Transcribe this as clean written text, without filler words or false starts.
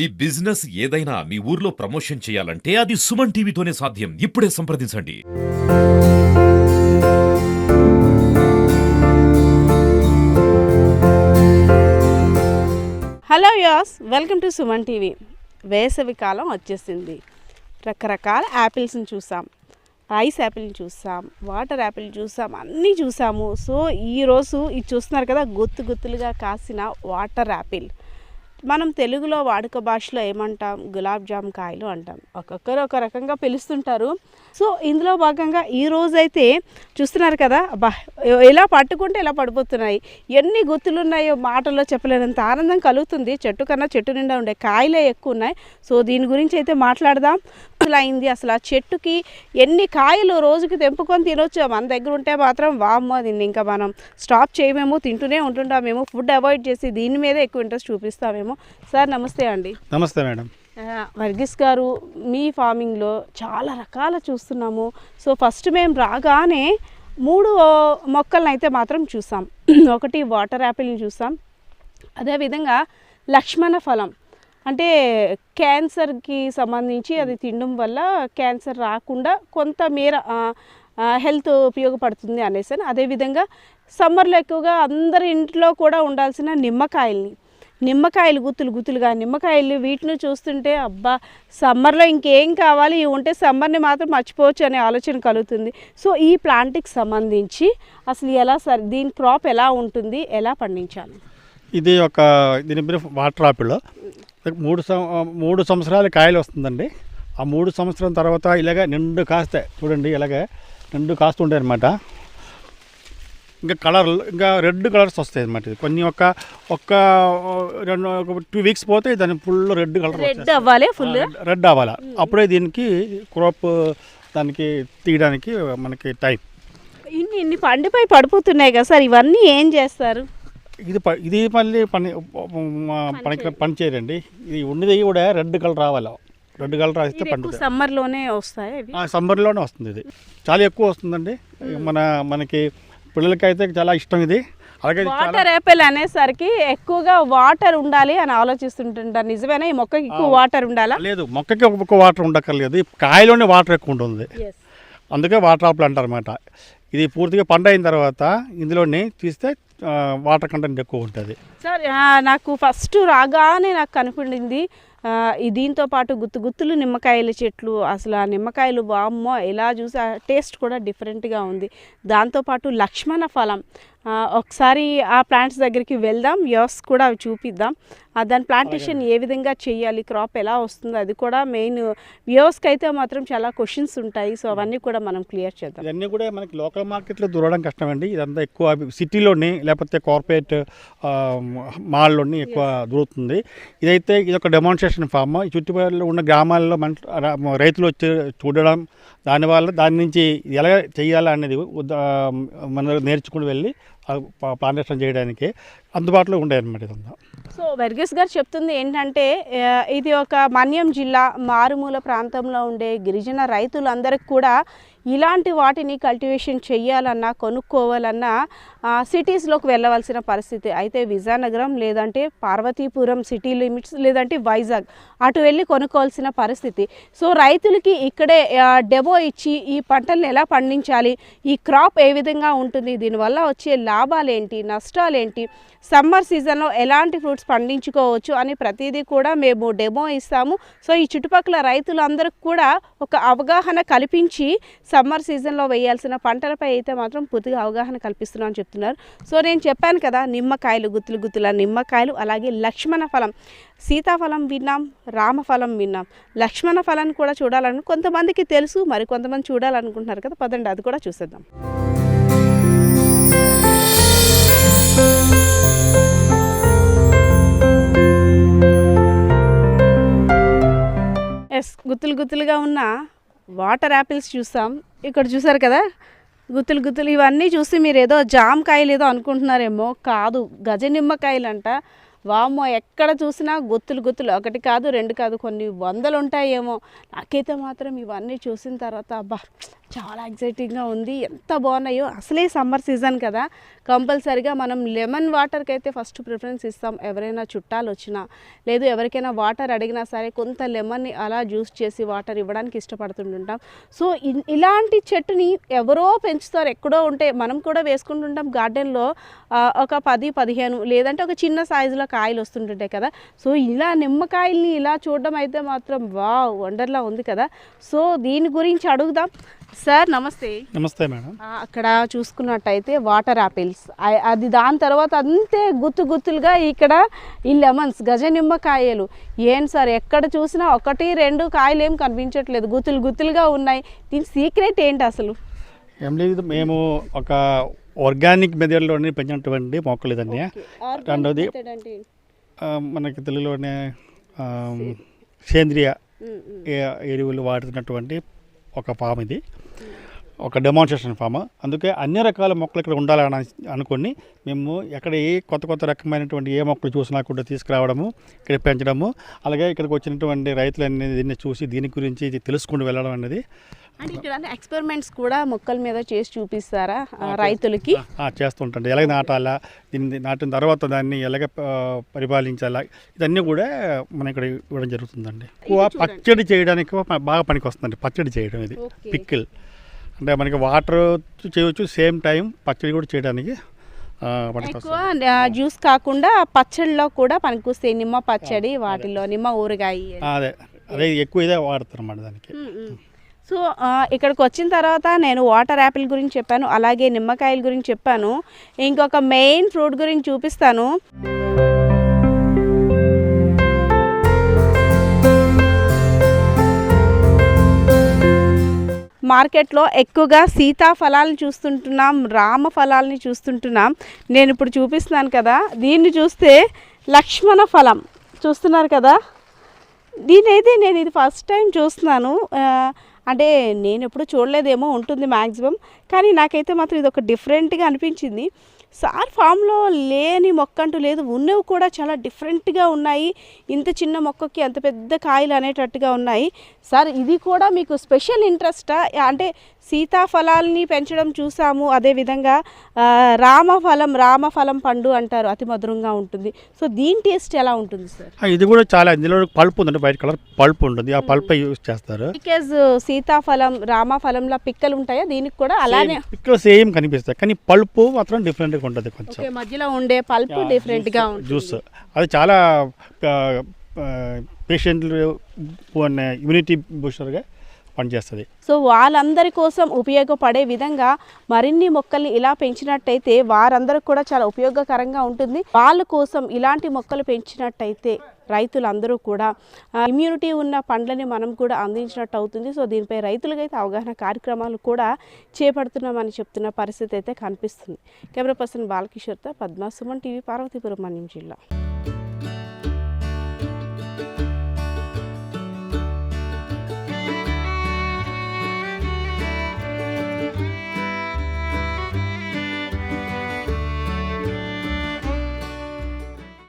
ఈ బిజినెస్ ఏదైనా మీ ఊర్లో ప్రమోషన్ చేయాలంటే అది సుమన్ టీవీతోనే సాధ్యం. ఇప్పుడే సంప్రదించండి. Hello yes, welcome to Suman TV. వేసవి కాలం వచ్చేసింది. రకరకాల యాపిల్స్ని చూసాం, ఐస్ యాపిల్ని చూసాం, వాటర్ యాపిల్ చూసాం, అన్నీ చూసాము. సో ఈరోజు ఇది చూస్తున్నారు కదా, గుత్తులుగా కాసిన వాటర్ యాపిల్. మనం తెలుగులో వాడుక భాషలో ఏమంటాం, గులాబ్ జామ్ కాయలు అంటాం. ఒక్కొక్కరు ఒక రకంగా పిలుస్తుంటారు. సో ఇందులో భాగంగా ఈరోజైతే చూస్తున్నారు కదా, అబ్బా ఎలా పట్టుకుంటే ఎలా పడిపోతున్నాయి, ఎన్ని గుత్తులు ఉన్నాయో మాటల్లో చెప్పలేనంత ఆనందం కలుగుతుంది. చెట్టు కన్నా చెట్టు నిండా ఉండే కాయలే ఎక్కువ ఉన్నాయి. సో దీని గురించి అయితే మాట్లాడదాం. అయింది అసలు ఆ చెట్టుకి ఎన్ని కాయలు రోజుకి తెంపుకొని తినొచ్చు. మన దగ్గర ఉంటే మాత్రం వామ్మో, దీన్ని ఇంకా మనం స్టాప్ చేయమేమో, తింటూనే ఉంటుంటామేమో, ఫుడ్ అవాయిడ్ చేసి దీని మీదే ఎక్కువ ఇంట్రెస్ట్ చూపిస్తామేమో. సార్ నమస్తే అండి. నమస్తే మేడం. వర్గీస్ గారు, మీ ఫార్మింగ్లో చాలా రకాల చూస్తున్నాము. సో ఫస్ట్ మేము రాగానే 3 మొక్కలను అయితే మాత్రం చూసాం. ఒకటి వాటర్ యాపిల్ని చూసాం, అదేవిధంగా లక్ష్మణ ఫలం అంటే క్యాన్సర్కి సంబంధించి అది తినడం వల్ల క్యాన్సర్ రాకుండా కొంత మేర హెల్త్ ఉపయోగపడుతుంది అనేసి. అదేవిధంగా సమ్మర్లో ఎక్కువగా అందరి ఇంట్లో కూడా ఉండాల్సిన నిమ్మకాయలు గుత్తులుగా నిమ్మకాయలు, వీటిని చూస్తుంటే అబ్బా సమ్మర్లో ఇంకేం కావాలి, ఇవి ఉంటే సమ్మర్ని మాత్రం మర్చిపోవచ్చు అనే ఆలోచన కలుగుతుంది. సో ఈ ప్లాంట్కి సంబంధించి అసలు ఎలా సార్ దీని క్రాప్ ఎలా ఉంటుంది, ఎలా పండించాలి? దీని పేరు వాటర్ ఆపిల్. 3 సంవత్సరాల కాయలు వస్తుందండి. ఆ 3 సంవత్సరం తర్వాత ఇలాగ నిండు కాస్తాయి చూడండి, ఇలాగ నిండు కాస్తుంటాయి అనమాట. ఇంకా రెడ్ కలర్స్ వస్తాయి అనమాట. కొన్ని ఒక 2 వీక్స్ పోతే దాని ఫుల్ రెడ్ కలర్ రెడ్ అవ్వాలి. అప్పుడే దీనికి క్రాప్ దానికి తీయడానికి మనకి టైం. ఇన్ని పడిపోతున్నాయి కదా సార్, ఇవన్నీ ఏం చేస్తారు? ఇది మళ్ళీ పని చేయరండి. ఇది ఉన్నది కూడా రెడ్ కలర్ రావాలి. రెడ్ కలర్ రాస్తే పండుగ సమ్మర్లోనే వస్తాయి. సమ్మర్లోనే వస్తుంది. ఇది చాలా ఎక్కువ వస్తుందండి. మనకి పిల్లలకైతే చాలా ఇష్టం ఇది. అలాగే వాటర్ యాపిల్ అనేసరికి ఎక్కువగా వాటర్ ఉండాలి అని ఆలోచిస్తుంటుంటారు. నిజమేనా? ఈ మొక్కకి ఎక్కువ వాటర్ ఉండాలా? లేదు, మొక్కకి ఒక వాటర్ ఉండక్కర్లేదు. కాయలోనే వాటర్ ఎక్కువ ఉంటుంది, అందుకే వాటర్ ఆపిల్ అంటారు అనమాట. ఇది పూర్తిగా పండు అయిన తర్వాత ఇందులోనే తీస్తే వాటర్ కంటెంట్ ఎక్కువ ఉంటుంది. సార్ నాకు ఫస్ట్ రాగానే నాకు కనిపించింది దీంతో పాటు గుత్తులు నిమ్మకాయల చెట్లు. అసలు ఆ నిమ్మకాయలు వామ్మో ఎలా చూసి టేస్ట్ కూడా డిఫరెంట్గా ఉంది. దాంతోపాటు లక్ష్మణ ఫలం, ఒకసారి ఆ ప్లాంట్స్ దగ్గరికి వెళ్దాం, వ్యూస్ కూడా అవి చూపిద్దాం. దాని ప్లాంటేషన్ ఏ విధంగా చేయాలి, క్రాప్ ఎలా వస్తుందో అది కూడా మెయిన్. వ్యూస్కి అయితే మాత్రం చాలా క్వశ్చన్స్ ఉంటాయి. సో అవన్నీ కూడా మనం క్లియర్ చేద్దాం. ఇవన్నీ కూడా మనకి లోకల్ మార్కెట్లో దొరకడం కష్టమండి. ఇదంతా ఎక్కువ సిటీలోని లేకపోతే కార్పొరేట్ మాల్లోని ఎక్కువ దొరుకుతుంది. ఇది ఒక డెమాన్స్ట్రేషన్ ఫామ్. ఈ చుట్టుపక్కల ఉన్న గ్రామాల్లో రైతులు వచ్చి చూడడం, దాని నుంచి ఎలా చేయాలా అనేది మనం నేర్చుకుని వెళ్ళి ప్లాంటేషన్ చేయడానికి అందుబాటులో ఉండేదన్నమాట ఇదంతా. సో వర్గీస్ గారు చెప్తుంది ఏంటంటే, ఇది ఒక మన్యం జిల్లా మారుమూల ప్రాంతంలో ఉండే గిరిజన రైతులందరికీ కూడా ఇలాంటి వాటిని కల్టివేషన్ చేయాలన్నా, కొనుక్కోవాలన్నా సిటీస్లోకి వెళ్ళవలసిన పరిస్థితి. అయితే విజయనగరం లేదంటే పార్వతీపురం సిటీ లిమిట్స్ లేదంటే వైజాగ్ అటు వెళ్ళి కొనుక్కోవాల్సిన పరిస్థితి. సో రైతులకి ఇక్కడే డెమో ఇచ్చి ఈ పంటలను ఎలా పండించాలి, ఈ క్రాప్ ఏ విధంగా ఉంటుంది, దీనివల్ల వచ్చే లాభాలు ఏంటి, నష్టాలు ఏంటి, సమ్మర్ సీజన్లో ఎలాంటి ఫ్రూట్స్ పండించుకోవచ్చు అని ప్రతిదీ కూడా మేము డెమో ఇస్తాము. సో ఈ చుట్టుపక్కల రైతులందరికీ కూడా ఒక అవగాహన కల్పించి సమ్మర్ సీజన్లో వేయాల్సిన పంటలపై అయితే మాత్రం పూర్తిగా అవగాహన కల్పిస్తున్నాం అని చెప్తున్నారు. సో నేను చెప్పాను కదా, నిమ్మకాయలు గుత్తుల నిమ్మకాయలు, అలాగే లక్ష్మణ ఫలం, సీతాఫలం విన్నాం, రామఫలం విన్నాం, లక్ష్మణ ఫలాన్ని కూడా చూడాలని కొంతమందికి తెలుసు, మరి కొంతమంది చూడాలనుకుంటున్నారు కదా. పదండి అది కూడా చూసేద్దాం. ఎస్, గుత్తులుగా ఉన్న వాటర్ యాపిల్స్ చూసాం. ఇక్కడ చూసారు కదా గుత్తులు. ఇవన్నీ చూసి మీరు ఏదో జామకాయలు ఏదో అనుకుంటున్నారేమో, కాదు, గజ నిమ్మకాయలు అంట. వామ్మో, ఎక్కడ చూసినా గుత్తులు. 1 కాదు 2 కాదు, కొన్ని వందలు ఉంటాయేమో. నాకైతే మాత్రం ఇవన్నీ చూసిన తర్వాత అబ్బా చాలా ఎగ్జైటింగ్గా ఉంది. ఎంత బాగున్నాయో. అసలే సమ్మర్ సీజన్ కదా, కంపల్సరిగా మనం లెమన్ వాటర్కి అయితే ఫస్ట్ ప్రిఫరెన్స్ ఇస్తాం. ఎవరైనా చుట్టాలు వచ్చినా లేదు ఎవరికైనా వాటర్ అడిగినా సరే కొంత లెమన్ని అలా జ్యూస్ చేసి వాటర్ ఇవ్వడానికి ఇష్టపడుతుంటుంటాం. సో ఇలాంటి చెట్టుని ఎవరో పెంచుతారు, ఎక్కడో ఉంటే మనం కూడా వేసుకుంటుంటాం గార్డెన్లో. ఒక 10-15 లేదంటే ఒక చిన్న సైజులో కాయలు వస్తుంటుంటాయి కదా. సో ఇలా నిమ్మకాయల్ని ఇలా చూడడం అయితే మాత్రం వావ్ వండర్లా ఉంది కదా. సో దీని గురించి అడుగుదాం. సార్ నమస్తే. నమస్తే మేడం. అక్కడ చూసుకున్నట్టయితే వాటర్ యాపిల్స్, అది దాని తర్వాత అంతే గుత్తులుగా ఇక్కడ ఈ లెమన్స్, గజ నిమ్మకాయలు. ఏం సార్ ఎక్కడ చూసినా 1-2 కాయలు ఏం కనిపించట్లేదు, గుత్తులుగా ఉన్నాయి. దీని సీక్రెట్ ఏంటి అసలు? ఏం లేదు, మేము ఒక ఆర్గానిక్ మెథడ్లోనే పెంచినటువంటి మొక్కలు ఇదన్నీ. రెండవది మనకి తెలుగులోనే సేంద్రియ ఎరువులు వాడుతున్నటువంటి ఒక ఫామ్ ఇది, ఒక డెమాన్స్ట్రేషన్ ఫామ్. అందుకే అన్ని రకాల మొక్కలు ఇక్కడ ఉండాలని అనుకుని మేము ఎక్కడ ఏ కొత్త రకమైనటువంటి ఏ మొక్కలు చూసినా కూడా తీసుకురావడము, ఇక్కడ పెంచడము, అలాగే ఇక్కడికి వచ్చినటువంటి రైతులన్నీ దీన్ని చూసి దీని గురించి తెలుసుకుంటూ వెళ్ళడం అనేది. అంటే ఇక్కడ ఎక్స్పెరిమెంట్స్ కూడా మొక్కల మీద చేసి చూపిస్తారా రైతులకి? చేస్తుంటండి. ఎలాగ నాటాలా, దీన్ని నాటిన తర్వాత దాన్ని ఎలాగ పరిపాలించాలా, ఇదన్నీ కూడా మనం ఇక్కడ ఇవ్వడం జరుగుతుందండి. ఎక్కువ పచ్చడి చేయడానికి బాగా పనికి వస్తుందండి. పచ్చడి చేయడం ఇది పిక్కిల్ అంటే మనకి వాటర్ చేయవచ్చు, సేమ్ టైం పచ్చడి కూడా చేయడానికి ఎక్కువ జ్యూస్ కాకుండా పచ్చడిలో కూడా పనికొస్తాయి. నిమ్మ పచ్చడి, వాటిలో నిమ్మ ఊరగాయ, అదే ఎక్కువ ఇదే వాడతారు అన్నమాట దానికి. సో ఇక్కడికి వచ్చిన తర్వాత నేను వాటర్ యాపిల్ గురించి చెప్పాను, అలాగే నిమ్మకాయల గురించి చెప్పాను. ఇంకొక మెయిన్ ఫ్రూట్ గురించి చూపిస్తాను. మార్కెట్లో ఎక్కువగా సీతాఫలాలను చూస్తుంటున్నాం, రామఫలాలని చూస్తుంటున్నాం. నేను ఇప్పుడు చూపిస్తున్నాను కదా, దీన్ని చూస్తే లక్ష్మణ ఫలం చూస్తున్నారు కదా. దీనైతే నేను ఇది ఫస్ట్ టైం చూస్తున్నాను. అంటే నేను ఎప్పుడు చూడలేదేమో, ఉంటుంది మ్యాక్సిమం, కానీ నాకైతే మాత్రం ఇది ఒక డిఫరెంట్గా అనిపించింది. సార్ ఫామ్లో లేని మొక్క అంటూ లేదు, ఉన్నవి కూడా చాలా డిఫరెంట్గా ఉన్నాయి. ఇంత చిన్న మొక్కకి అంత పెద్ద కాయలు అనేటట్టుగా ఉన్నాయి. సార్ ఇది కూడా మీకు స్పెషల్ ఇంట్రెస్టా? అంటే సీతాఫలాల్ని పెంచడం చూసాము, అదేవిధంగా రామఫలం పండు అంటారు, అతి మధురంగా ఉంటుంది. సో దీని టేస్ట్ ఎలా ఉంటుంది సార్? ఇది కూడా చాలా, ఇందులో పల్ప్ ఉందండి, వైట్ కలర్ పల్ప్ ఉంటుంది, ఆ పల్ప్ యూజ్ చేస్తారు. బికాజ్ సీతాఫలం రామఫలంలో పిక్కలు ఉంటాయా, దీనికి కూడా అలానే పిక్కలు సేమ్ కనిపిస్తాయి, కానీ పల్ప్ మాత్రం డిఫరెంట్గా ఉంటుంది. కొంచెం మధ్యలో ఉండే పల్ప్ డిఫరెంట్గా ఉంటుంది. జ్యూస్ అది చాలా పేషెంట్లు ఇమ్యూనిటీ బూస్టర్గా పనిచేస్తుంది. సో వాళ్ళందరి కోసం ఉపయోగపడే విధంగా మరిన్ని మొక్కల్ని ఇలా పెంచినట్టయితే వారందరికి కూడా చాలా ఉపయోగకరంగా ఉంటుంది. వాళ్ళ కోసం ఇలాంటి మొక్కలు పెంచినట్టయితే రైతులందరూ కూడా ఇమ్యూనిటీ ఉన్న పండ్లని మనం కూడా అందించినట్టు అవుతుంది. సో దీనిపై రైతులకైతే అవగాహన కార్యక్రమాలు కూడా చేపడుతున్నామని చెప్తున్న పరిస్థితి అయితే కనిపిస్తుంది. కెమెరా పర్సన్ బాలకిషోర్తో పద్మా, సుమన్ టీవీ, పార్వతీపురం, మన్యం జిల్లా.